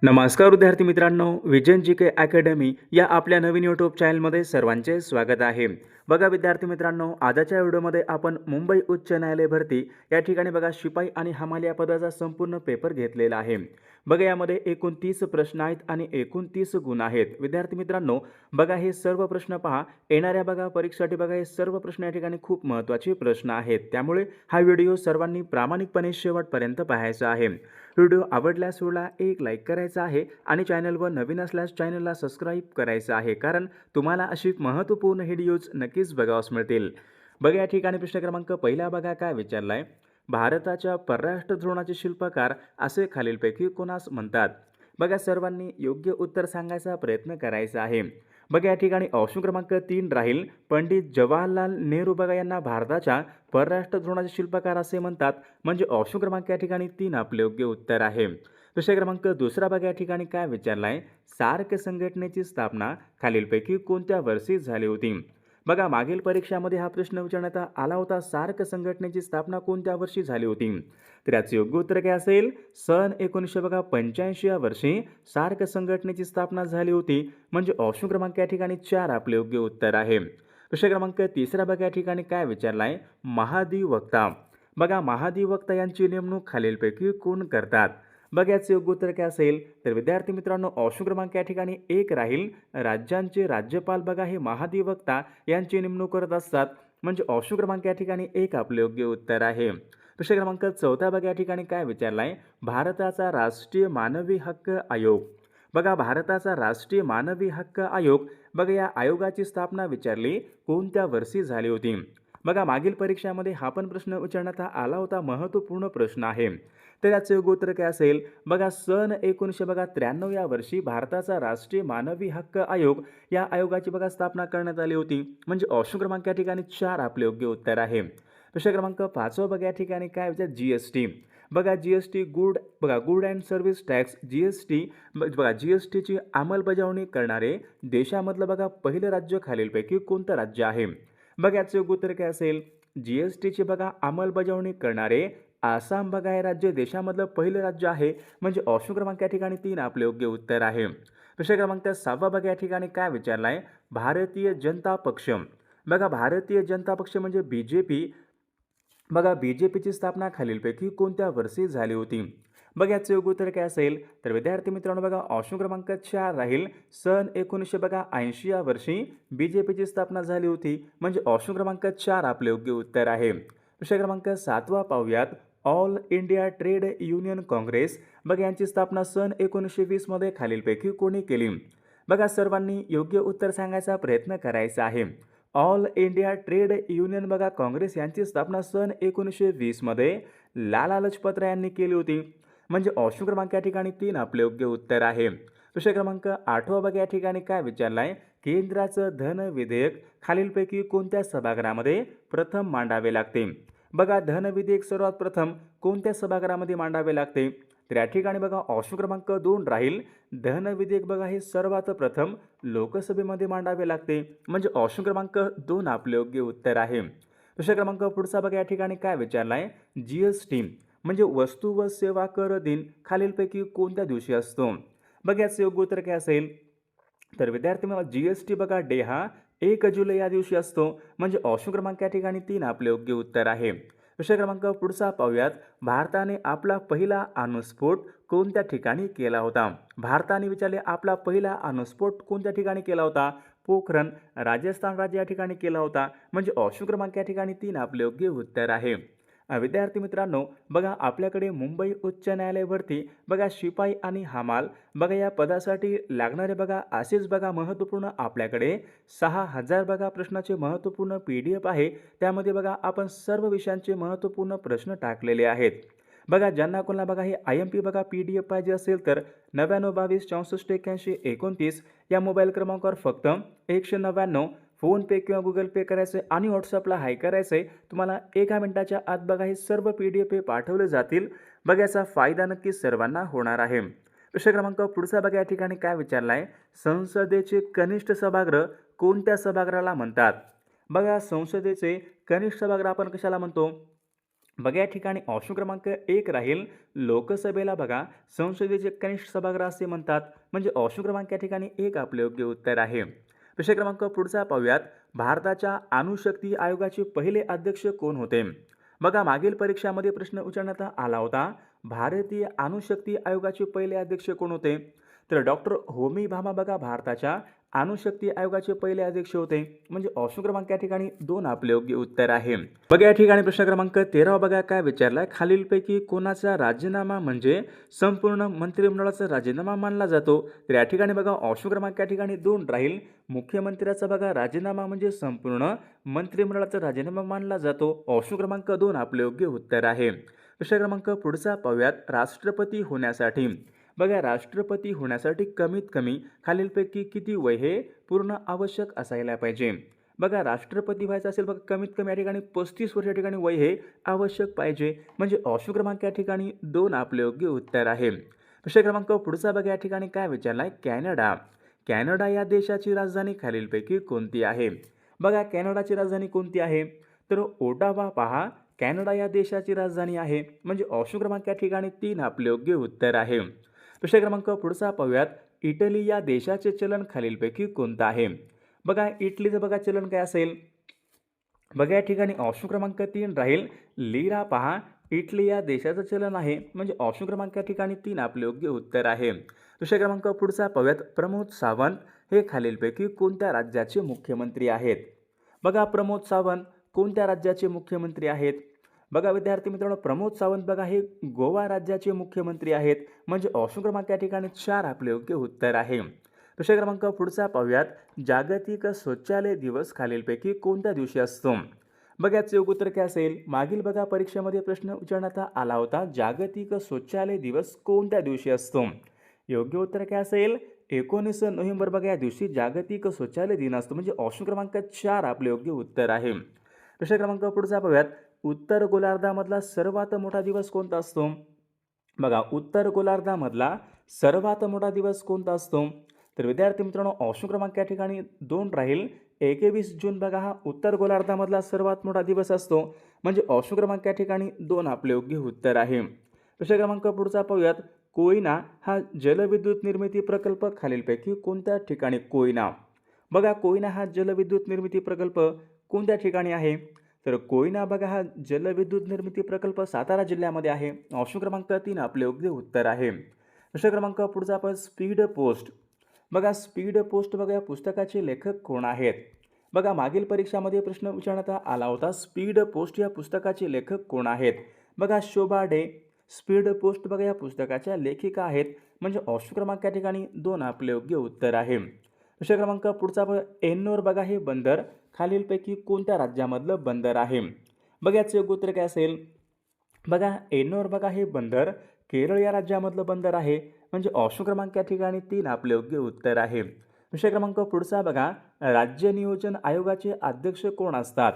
नमस्कार विद्यार्थी मित्रांनो, विजन जी के अकॅडमी या आपल्या नवीन यूट्यूब चॅनलमध्ये सर्वांचे स्वागत आहे. बघा विद्यार्थी मित्रांनो, आजच्या व्हिडिओमध्ये आपण मुंबई उच्च न्यायालय भरती या ठिकाणी बघा शिपाई आणि हमाल या पदाचा संपूर्ण पेपर घेतलेला आहे. बघा यामध्ये एकूण 30 प्रश्न आहेत आणि एकूण 30 गुण आहेत. विद्यार्थी मित्रांनो, बघा हे सर्व प्रश्न पहा. येणाऱ्या बघा परीक्षेसाठी बघा हे सर्व प्रश्न या ठिकाणी खूप महत्त्वाचे प्रश्न आहेत. त्यामुळे हा व्हिडिओ सर्वांनी प्रामाणिकपणे शेवटपर्यंत पाहायचा आहे. व्हिडिओ आवडल्यास व्हिडिओला एक लाईक करायचा आहे आणि चॅनलवर नवीन असल्यास चॅनलला सबस्क्राईब करायचं आहे, कारण तुम्हाला अशी महत्त्वपूर्ण व्हिडिओज नक्कीच बघावयास मिळतील. बघा या ठिकाणी प्रश्न क्रमांक पहिला बघा काय विचारलाय. भारताच्या परराष्ट्र धोरणाचे शिल्पकार असे खालीलपैकी कोणास म्हणतात? बघा सर्वांनी योग्य उत्तर सांगायचा प्रयत्न करायचा आहे. बघा या ठिकाणी ऑप्शन क्रमांक 3 राहील. पंडित जवाहरलाल नेहरू बघा यांना भारताच्या परराष्ट्र धोरणाचे शिल्पकार असे म्हणतात. म्हणजे ऑप्शन क्रमांक या ठिकाणी 3 आपले योग्य उत्तर आहे. प्रश्न क्रमांक दुसरा बघा या ठिकाणी काय विचारलाय. सार्क संघटनेची स्थापना खालीलपैकी कोणत्या वर्षी झाली होती? बघा मागील परीक्षामध्ये हा प्रश्न विचारण्यात आला होता. सार्क संघटनेची स्थापना कोणत्या वर्षी झाली होती? तर याचे योग्य उत्तर काय असेल? सन 1985 या वर्षी सार्क संघटनेची स्थापना झाली होती. म्हणजे ऑप्शन क्रमांक या ठिकाणी 4 आपले योग्य उत्तर आहे. प्रश्न क्रमांक तिसरा बघा या ठिकाणी काय विचारलाय. महाधिवक्ता बघा महाधिवक्ता यांची नेमणूक खालीलपैकी कोण करतात? बघा याचे योग्य उत्तर काय असेल? तर विद्यार्थी मित्रांनो ऑप्शन क्रमांक या ठिकाणी 1 राहील. राज्यांचे राज्यपाल बघा हे महाधिवक्ता यांची नेमणूक करत असतात. म्हणजे ऑप्शन क्रमांक या ठिकाणी 1 आपले योग्य उत्तर आहे. प्रश्न क्रमांक चौथा बघा या ठिकाणी काय विचारलाय. भारताचा राष्ट्रीय मानवी हक्क आयोग बघा भारताचा राष्ट्रीय मानवी हक्क आयोग बघा या आयोगाची स्थापना विचारली कोणत्या वर्षी झाली होती? बघा मागील परीक्षामध्ये हा पण प्रश्न विचारण्यात आला होता. महत्त्वपूर्ण प्रश्न आहे. तर याचे योग्य उत्तर काय असेल? बघा सन 1993 या वर्षी भारताचा राष्ट्रीय मानवी हक्क आयोग या आयोगाची बघा स्थापना करण्यात आली होती. म्हणजे ऑप्शन क्रमांक या ठिकाणी 4 आपले योग्य उत्तर आहे. प्रश्न क्रमांक 5 बघा या ठिकाणी काय विचार. जीएसटी बघा GST good and service tax GST बघा जीएसटीची अंमलबजावणी करणारे देशामधलं बघा पहिलं राज्य खालीलपैकी कोणतं राज्य आहे? बघा याचे योग्य उत्तर काय असेल? जीएसटीची बघा अंमलबजावणी करणारे आसाम बघा हे राज्य देशामधलं पहिलं राज्य आहे. म्हणजे ऑप्शन क्रमांक या ठिकाणी 3 आपले योग्य उत्तर आहे. प्रश्न क्रमांक 6 बघा या ठिकाणी काय विचारलाय. भारतीय जनता पक्ष बघा भारतीय जनता पक्ष म्हणजे बीजेपी बघा बीजेपीची स्थापना खालीलपैकी कोणत्या वर्षी झाली होती? बघा याचे योग्य उत्तर काय असेल? तर विद्यार्थी मित्रांनो बघा ऑप्शन क्रमांक 4 राहील. सन 1980 या वर्षी बीजेपीची स्थापना झाली होती. म्हणजे ऑप्शन क्रमांक 4 आपले योग्य उत्तर आहे. प्रश्न क्रमांक 7 पाहूयात. All India trade union Congress बघा यांची स्थापना सन 1920 मध्ये खालीलपैकी कोणी केली? बघा सर्वांनी योग्य उत्तर सांगायचा प्रयत्न करायचा आहे. ऑल इंडिया ट्रेड युनियन बघा काँग्रेस यांची स्थापना सन 1920 मध्ये लाला लजपत राय यांनी केली होती. म्हणजे ऑप्शन क्रमांक या ठिकाणी 3 आपले योग्य उत्तर आहे. प्रश्न क्रमांक 8 बघा या ठिकाणी काय विचारलाय. केंद्राचं धन विधेयक खालीलपैकी कोणत्या सभागृहामध्ये प्रथम मांडावे लागते? बघा धन विधेयक सर्वात प्रथम कोणत्या सभागृहामध्ये मांडावे लागते? तर या ठिकाणी बघा ऑप्शन क्रमांक 2 राहील. धन विधेयक बघा हे सर्वात प्रथम लोकसभेमध्ये मांडावे लागते. म्हणजे ऑप्शन क्रमांक 2 आपले योग्य उत्तर आहे. प्रश्न क्रमांक पुढचा बघा या ठिकाणी काय विचारलाय. जीएसटी म्हणजे वस्तू व सेवा कर दिन खालीलपैकी कोणत्या दिवशी असतो? बघा याचे योग्य उत्तर काय असेल? तर विद्यार्थी मला जीएसटी बघा डे हा 1 जुलै या दिवशी असतो. म्हणजे ऑप्शन क्रमांक या ठिकाणी 3 आपले योग्य उत्तर आहे. प्रश्न क्रमांक पुढचा पाहूयात. भारताने आपला पहिला अणुस्फोट कोणत्या ठिकाणी केला होता? भारताने विचारले आपला पहिला अणुस्फोट कोणत्या ठिकाणी केला होता? पोखरण राजस्थान राज्य या ठिकाणी केला होता. म्हणजे ऑप्शन क्रमांक या ठिकाणी 3 आपले योग्य उत्तर आहे. विद्यार्थी मित्रांनो बघा आपल्याकडे मुंबई उच्च न्यायालय भरती बघा शिपाई आणि हमाल बघा या पदासाठी लागणारे बघा असेच बघा महत्त्वपूर्ण आपल्याकडे 6000 बघा प्रश्नाचे महत्त्वपूर्ण PDF आहे. त्यामध्ये बघा आपण सर्व विषयांचे महत्त्वपूर्ण प्रश्न टाकलेले आहेत. बघा ज्यांना कोणाला बघा हे IMP बघा PDF पाहिजे असेल तर 9922648129 या मोबाईल क्रमांकावर फक्त 199 फोनपे किंवा गुगल पे करायचं आणि व्हॉट्सअपला हाय करायचं. तुम्हाला 1 मिनिटाच्या आत बघा हे सर्व PDF पाठवले जातील. बघा याचा फायदा नक्कीच सर्वांना होणार आहे. प्रश्न क्रमांक पुढचा बघा या ठिकाणी काय विचारलाय. संसदेचे कनिष्ठ सभागृह कोणत्या सभागृहाला म्हणतात? बघा संसदेचे कनिष्ठ सभागृह आपण कशाला म्हणतो? बघा या ठिकाणी ऑप्शन क्रमांक 1 राहील लोकसभेला बघा संसदेचे कनिष्ठ सभागृह असे म्हणतात, म्हणजे ऑप्शन क्रमांक या ठिकाणी 1 आपले योग्य उत्तर आहे. विषय क्रमांक पुढचा पाहूयात. भारताच्या अणुशक्ती आयोगाचे पहिले अध्यक्ष कोण होते? बघा मागील परीक्षामध्ये प्रश्न विचारण्यात आला होता. भारतीय अणुशक्ती आयोगाचे पहिले अध्यक्ष कोण होते? तर डॉक्टर होमी भाभा बघा भारताच्या अणुशक्ती आयोगाचे पहिले अध्यक्ष होते, म्हणजे ऑप्शन क्रमांक या ठिकाणी 2 आपले योग्य उत्तर आहे. बघा या ठिकाणी प्रश्न क्रमांक 13 बघा काय विचारलाय. खालीलपैकी कोणाचा राजीनामा म्हणजे संपूर्ण मंत्रिमंडळाचा राजीनामा मानला जातो? तर या ठिकाणी बघा ऑप्शन क्रमांक या ठिकाणी 2 राहील. मुख्यमंत्र्याचा बघा राजीनामा म्हणजे संपूर्ण मंत्रिमंडळाचा राजीनामा मानला जातो. ऑप्शन क्रमांक 2 आपले योग्य उत्तर आहे. विषय क्रमांक पुढचा पाहूयात. राष्ट्रपती होण्यासाठी बघा राष्ट्रपती होण्यासाठी कमीत कमी खालीलपैकी किती वय हे पूर्ण आवश्यक असायला पाहिजे? बघा राष्ट्रपती व्हायचं असेल बघा कमीत कमी या ठिकाणी 35 वर्ष या ठिकाणी वय हे आवश्यक पाहिजे, म्हणजे ऑप्शन क्रमांक या ठिकाणी 2 आपले योग्य उत्तर आहे. विषय क्रमांक पुढचा बघा या ठिकाणी काय विचारलाय. कॅनडा. कॅनडा या देशाची राजधानी खालीलपैकी कोणती आहे? बघा कॅनडाची राजधानी कोणती आहे? तर ओटावा पहा कॅनडा या देशाची राजधानी आहे, म्हणजे ऑप्शन क्रमांक या ठिकाणी 3 आपले योग्य उत्तर आहे. विषय क्रमांक पुढचा पाहूयात. इटली या देशाचे चलन खालीलपैकी कोणतं आहे? बघा इटलीचं बघा चलन काय असेल? बघा या ठिकाणी ऑप्शन क्रमांक 3 राहील लिरा पहा इटली या देशाचं चलन आहे, म्हणजे ऑप्शन क्रमांक या ठिकाणी 3 आपले योग्य उत्तर आहे. विषय क्रमांक पुढचा पाहूयात. प्रमोद सावंत हे खालीलपैकी कोणत्या राज्याचे मुख्यमंत्री आहेत? बघा प्रमोद सावंत कोणत्या राज्याचे मुख्यमंत्री आहेत? बघा विद्यार्थी मित्रांनो प्रमोद सावंत बघा हे गोवा राज्याचे मुख्यमंत्री आहेत, म्हणजे ऑप्शन क्रमांक या ठिकाणी 4 आपले योग्य उत्तर आहे. विषय क्रमांक पुढचा पाहूयात. जागतिक शौचालय दिवस खालीलपैकी कोणत्या दिवशी असतो? बघा याचे योग्य उत्तर काय असेल? मागील बघा परीक्षेमध्ये प्रश्न विचारण्यात आला होता. जागतिक शौचालय दिवस कोणत्या दिवशी असतो? योग्य उत्तर काय असेल? 19 नोव्हेंबर बघा या दिवशी जागतिक शौचालय दिन असतो, म्हणजे ऑप्शन क्रमांक 4 आपले योग्य उत्तर आहे. विषय क्रमांक पुढचा पाहूयात. उत्तर गोलार्धामधला सर्वात मोठा दिवस कोणता असतो? बघा उत्तर गोलार्धामधला सर्वात मोठा दिवस कोणता असतो? तर विद्यार्थी मित्रांनो ऑप्शन क्रमांक या ठिकाणी 2 राहील. 21 जून बघा हा उत्तर गोलार्धामधला सर्वात मोठा दिवस असतो, म्हणजे ऑप्शन क्रमांक या ठिकाणी 2 आपले योग्य उत्तर आहे. विषय क्रमांक पुढचा पाहूयात. कोयना हा जलविद्युत निर्मिती प्रकल्प खालीलपैकी कोणत्या ठिकाणी? कोयना बघा कोयना हा जलविद्युत निर्मिती प्रकल्प कोणत्या ठिकाणी आहे? तर कोयना बघा हा जलविद्युत निर्मिती प्रकल्प सातारा जिल्ह्यामध्ये आहे. ऑप्शन क्रमांक 3 आपले योग्य उत्तर आहे. विषय क्रमांक पुढचा आपण स्पीड पोस्ट. बघा स्पीड पोस्ट बघा या पुस्तकाचे लेखक कोण आहेत? बघा मागील परीक्षामध्ये प्रश्न विचारण्यात आला होता. स्पीड पोस्ट या पुस्तकाचे लेखक कोण आहेत? बघा शोभा डे स्पीड पोस्ट बघा या पुस्तकाच्या लेखिका आहेत, म्हणजे ऑप्शन क्रमांक या ठिकाणी 2 आपले योग्य उत्तर आहे. विषय क्रमांक पुढचा एन्नोर बघा हे बंदर खालीलपैकी कोणत्या राज्यामधलं बंदर आहे? बघा याचं योग्य उत्तर काय असेल? बघा एन्नोर बघा हे बंदर केरळ या राज्यामधलं बंदर आहे, म्हणजे ऑप्शन क्रमांक या ठिकाणी 3 आपले योग्य उत्तर आहे. विषय क्रमांक पुढचा बघा. राज्य नियोजन आयोगाचे अध्यक्ष कोण असतात?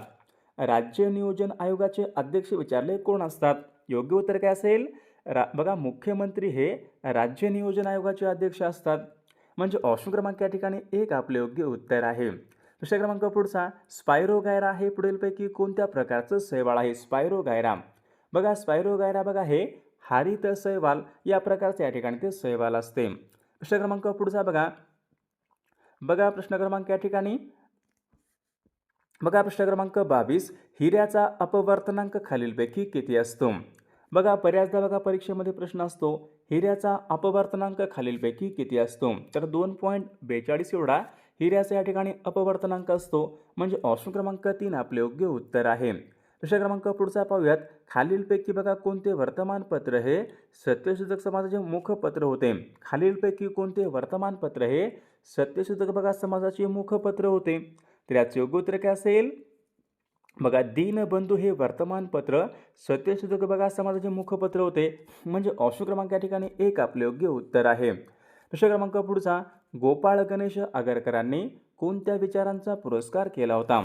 राज्य नियोजन आयोगाचे अध्यक्ष विचारले कोण असतात? योग्य उत्तर काय असेल? बघा मुख्यमंत्री हे राज्य नियोजन आयोगाचे अध्यक्ष असतात, म्हणजे ऑप्शन क्रमांक या ठिकाणी 1 आपले योग्य उत्तर आहे. विषय क्रमांक पुढचा. स्पायरोगायरा हे पुढीलपैकी कोणत्या प्रकारचं शैवाल आहे? स्पायरोगायरा बघा स्पायरोगायरा बघा हे हरित शैवाल या प्रकारचे या ठिकाणी ते शैवाल असते. विषय क्रमांक पुढचा बघा. बघा प्रश्न क्रमांक या ठिकाणी बघा प्रश्न क्रमांक 22. हिऱ्याचा अपवर्तनांक खालीलपैकी किती असतो? बघा बऱ्याचदा बघा परीक्षेमध्ये प्रश्न असतो. हिऱ्याचा अपवर्तनांक खालीलपैकी किती असतो? तर 2.42 एवढा हिऱ्याचा या ठिकाणी अपवर्तनांक असतो, म्हणजे ऑप्शन क्रमांक 3 आपले योग्य उत्तर आहे. विषय क्रमांक पुढचा पाहूयात. खालीलपैकी बघा कोणते वर्तमानपत्र हे सत्यशोधक समाजाचे मुखपत्र होते? खालीलपैकी कोणते वर्तमानपत्र हे सत्यशोधक बघा समाजाचे मुखपत्र होते? तर याचे योग्य उत्तर काय असेल? बघा दीनबंधू हे वर्तमानपत्र सत्यशोधक बघा समाजाचे मुखपत्र होते, म्हणजे ऑप्शन क्रमांक या ठिकाणी 1 आपले योग्य उत्तर आहे. विषय क्रमांक पुढचा. गोपाळ गणेश आगरकरांनी कोणत्या विचारांचा पुरस्कार केला होता?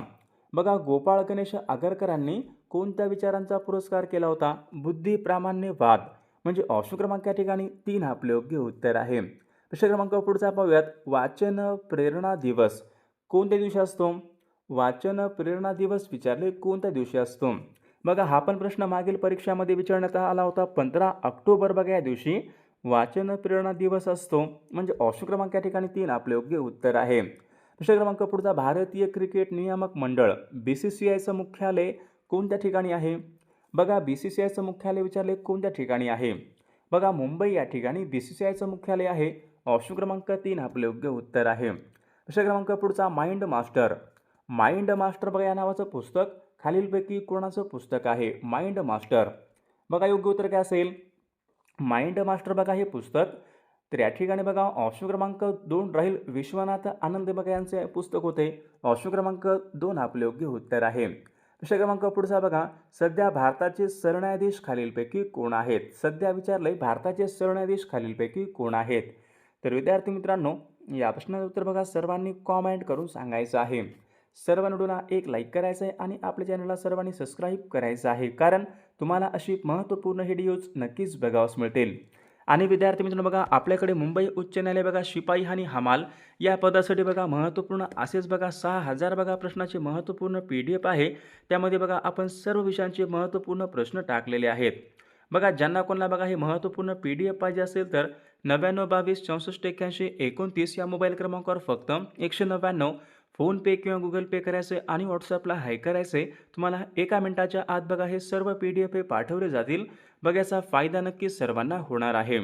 बघा गोपाळ गणेश आगरकरांनी कोणत्या विचारांचा पुरस्कार केला होता? बुद्धी प्रामाण्यवाद, म्हणजे ऑप्शन क्रमांक या ठिकाणी 3 आपले योग्य उत्तर आहे. विषय क्रमांक पुढचा पाहूयात. वाचन प्रेरणा दिवस कोणत्या दिवशी असतो? वाचन प्रेरणा दिवस विचारले कोणत्या दिवशी असतो? बघा हा पण प्रश्न मागील परीक्षामध्ये विचारण्यात आला होता. 15 ऑक्टोबर बघा या दिवशी वाचन प्रेरणा दिवस असतो. म्हणजे ऑप्शन क्रमांक या ठिकाणी 3 आपले योग्य उत्तर आहे. प्रश्न क्रमांक पुढचा, भारतीय क्रिकेट नियामक मंडळ BCCIचं मुख्यालय कोणत्या ठिकाणी आहे? बघा BCCIचं मुख्यालय विचारले कोणत्या ठिकाणी आहे? बघा मुंबई या ठिकाणी BCCIचं मुख्यालय आहे. ऑप्शन क्रमांक 3 आपले योग्य उत्तर आहे. प्रश्न क्रमांक पुढचा, माइंड मास्टर. माइंड मास्टर बघा या नावाचं पुस्तक खालीलपैकी कोणाचं पुस्तक आहे? Mind master. बघा योग्य उत्तर काय असेल? माइंड मास्टर बघा हे पुस्तक, तर या ठिकाणी बघा ऑप्शन क्रमांक 2 राहील विश्वनाथ आनंद बघा यांचे पुस्तक होते. ऑप्शन क्रमांक 2 आपले योग्य उत्तर आहे. प्रश्न क्रमांक पुढचा बघा, सध्या भारताचे सरन्यायाधीश खालीलपैकी कोण आहेत? सध्या विचारलंय भारताचे सरन्यायाधीश खालीलपैकी कोण आहेत? तर विद्यार्थी मित्रांनो, या प्रश्नाचं उत्तर बघा सर्वांनी कॉमेंट करून सांगायचं आहे. सर्व व्हिडिओला एक लाईक करायचं आहे आणि आपल्या चॅनलला सर्वांनी सबस्क्राईब करायचं आहे, कारण तुम्हाला अशी महत्त्वपूर्ण व्हिडिओज नक्कीच बघावयास मिळतील. आणि विद्यार्थी मित्रांनो बघा, आपल्याकडे मुंबई उच्च न्यायालय बघा शिपाई आणि हमाल या पदासाठी बघा महत्त्वपूर्ण असेच बघा 6000 बघा प्रश्नाचे महत्त्वपूर्ण PDF आहे. त्यामध्ये बघा आपण सर्व विषयांचे महत्त्वपूर्ण प्रश्न टाकलेले आहेत. बघा ज्यांना कोणाला बघा हे महत्त्वपूर्ण PDF पाहिजे असेल तर 9922 64 81 29 या मोबाईल क्रमांकावर फक्त 199 फोनपे किंवा गुगल पे करायचे आणि व्हॉट्सअपला हाय करायचे. तुम्हाला एका मिनिटाच्या आत बघा हे सर्व PDF हे पाठवले जातील. बघा याचा फायदा नक्कीच सर्वांना होणार आहे.